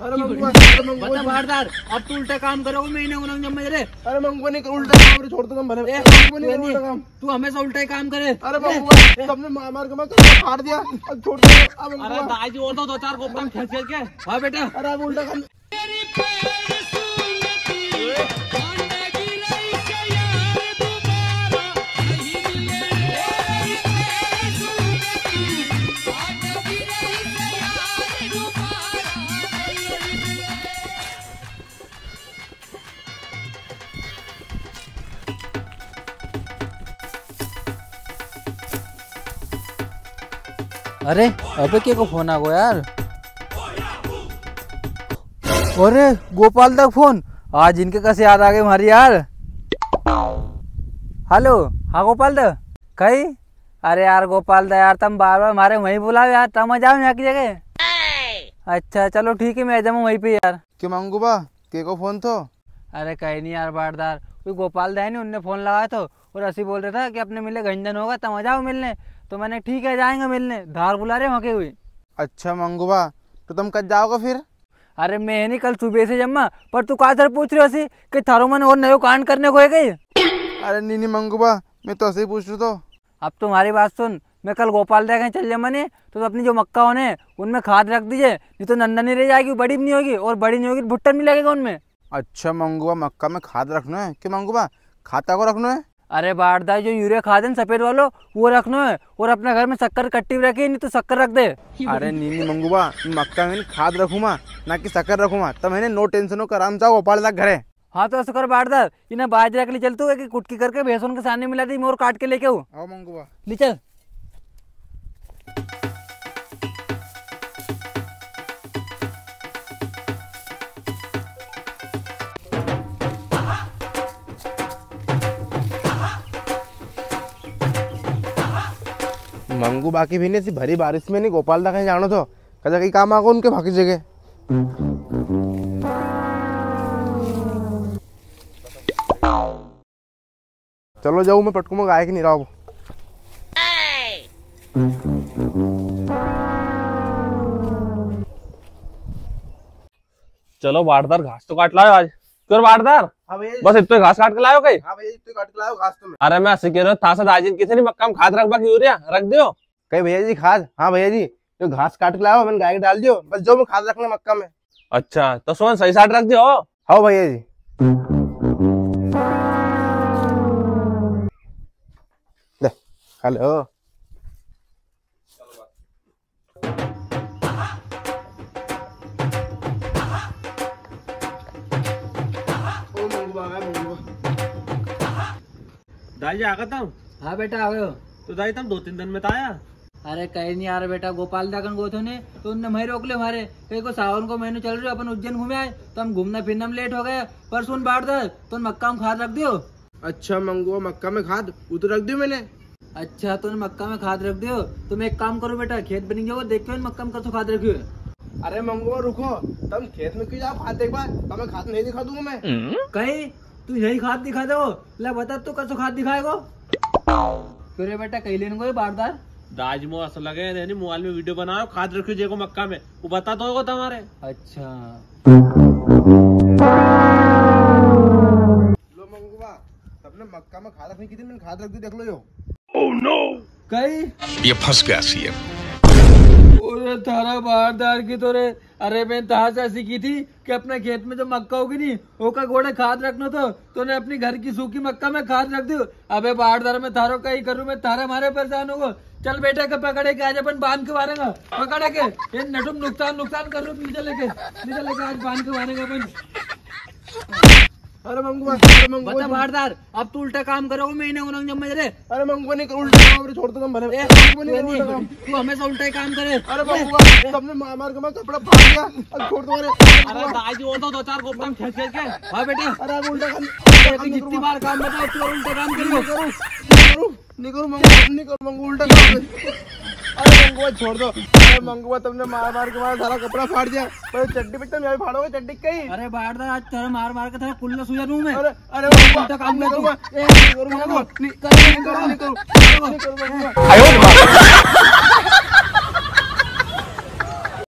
अरे बता बारदार, अब तू उल्टा काम करोगे मैं नहीं होना जब मेरे। अरे मंगू नहीं उल्टा काम छोड़ दो भले। उल्टा काम तू हमेशा उल्टा ही काम करे। अरे मंगू सबने मार के मैं फाड़ दिया, अब छोड़ दो। अरे दाजी और दो चार गोपन खेल के। हाँ बेटा, अरे अब उल्टा काम। अरे अबे के को फोन आ गया यार। अरे गोपाल तक फोन, आज इनके कैसे याद आ गई हमारी यार। हेलो, हाँ गोपाल दा कही। अरे यार गोपाल दा यार, तुम बार बार हमारे वहीं बुलाओ यार, तुम आ जाओ यहाँ की जगह। अच्छा चलो ठीक है, मैं आ जाऊँ वहीं पे यार। क्यों मंगू बा के को फोन तो? अरे कहीं नहीं यार बारदार, कोई गोपाल दा है नहीं, उनने फोन लगाया तो और ऐसे बोल रहा था कि अपने मिले गंजन होगा, तुम आ जाओ मिलने। तो मैंने ठीक है जाएंगे मिलने, धार बुला रहे वहाँ के हुए। अच्छा मंगूबा, तो तुम कब जाओगे फिर? अरे मैं नहीं, कल सुबह से जम्मा, पर तू कहा सर पूछ रहे हो कि थारो मन और नयो कांड करने को है गई। अरे नहीं मंगूबा, मैं तो ऐसे ही पूछ रहा तो। अब तुम्हारी बात सुन, मैं कल गोपाल दे चल जाए मने, तो अपनी जो मक्का होने उनमें खाद रख दीजिए, नहीं तो नंदा नहीं रह जाएगी, बड़ी भी नहीं होगी, और बड़ी नहीं होगी भुट्टा नहीं लगेगा उनमें। अच्छा मंगूबा, मक्का में खाद रखना है कि मंगूबा खाता को रखना है? अरे बारदार, जो यूरिया खाद है सफेद वालो वो रखना है, और अपने घर में शक्कर कट्टी रखी, नहीं तो शक्कर रख दे। अरे नीनी मंगूबा, मक्का में खाद रखूंगा ना कि शक्कर रखूंगा, तो मैंने नो टेंशन हो कर आराम जाओ गोपाल तक घरे। हाँ तो ऐसा कर बारदार, इन्हें बाजरा के लिए चलते हुए कि कुटकी करके भैंसों के सामने मिला दी, मोर काट के लेके आओ। आओ मंगूबा, ले चल। मंगू बाकी भी नहीं, भरी बारिश में नहीं गोपाल दा कहीं जानो तो कदा कहीं काम आगो उनके बाकी जगह। चलो जाऊँ, मैं पटकू में गाय की नहीं रहा। चलो बारदार, घास तो काट लाओ आज। क्यों बारदार, बस इतने घास काट के लाओ कहीं? हाँ भैया इतने काट के लाओ घास तो। अरे मैं ऐसे कह रहा था दाजिन किसी ने मक्का में खाद रख बाकी यूरिया रख दियो कहीं भैया जी खाद? हाँ भैया जी, तो घास काट के लाओ, मैंने गाय के डाल दियो, बस जो मैं खाद रखना मक्का में। अच्छा तो सोन सही साइड रख दियो। हाँ भैया जी। हेलो दाई आ गया तुम? हाँ बेटा आ गए हो। तो दाई तुम 2-3 दिन में तो आया। अरे कहीं नहीं यार बेटा, गोपाल दागन गो ने तो उनने वहीं रोक ले हमारे, कहीं को सावन को महीने चल रहे हो, अपन उज्जैन घूमे आए, तो हम घूमना फिरना में लेट हो गए। पर सुन बाढ़ दर, तो मक्का में खाद रख दियो। अच्छा मंगू, मक्का में खाद वो तो रख दियो मैंने। अच्छा तो मक्का में खाद रख दियो, तो मैं एक काम करूँ बेटा, खेत बनी जाओ, देखो मक्का में कसो खाद रखियो। अरे मंगू रुको, तुम खेत में क्यों जाओ, खाद देख बार तुम्हें खाद नहीं दिखा दूंगा मैं। कहीं तू यही खाद दिखा दो, ला बता तू कसो खाद दिखाएगो। फिर बेटा कहीं लेने को बारदार दाज मो ऐसा लगे नहीं, मोबाइल में वीडियो बनाओ, खाद रखियो जेको मक्का में, वो बता तो होगा तुम्हारे। अच्छा लो मंगूबा, सबने मक्का में खाद रखनी की थी, मैंने खाद रख दी, देख लो यो। ओह नो, कहीं ये फंस गया सीएम। अरे थारा बारदार की तो रे, अरे मैं तहाज ऐसी की थी कि अपने खेत में जो मक्का होगी नहीं ओका घोड़े खाद रखना तो ने अपनी घर की सूखी मक्का में खाद रख दी। अबे बारदार में थारो का ही करूँ, मैं थारा मारे परेशान होगा। चल बेटा के पकड़े के आज अपन बांध के मारेगा, पकड़े के ये नटुम नुकसान कर लो, नीचे लेके आज बांध के मारेगा अपन। अरे मंगूबा, अरे मंगूबा बता बारदार, अब तू उल्टा काम करोगे मैं नहीं होना जब मेरे। अरे मंगूबा नहीं कर उल्टा काम, छोड़ दो तुम भले। तू हमेशा उल्टा ही काम करे। अरे मंगूबा सबने मार के मैं कपड़ा फाड़ दिया, अब छोड़ दो। अरे दाई और दो चार गोपन खेल के। हाँ बेटा, अरे अब उल्टा काम जितनी बार काम बताओ तू उल्टा काम करो। नहीं करूँ मंगू उल्टा काम। अरे मंगूबा छोड़ दो। अरे मंगूबा तुमने मार के मारा, सारा कपड़ा फाड़ दिया, चड्डी पे तुम फाड़ोगे चड्डी कहीं। अरे बारदार आज तेरा मार के तेरा कुल्ला सुझा दूं मैं। अरे उल्टा काम करूंगा। नहीं करूँ।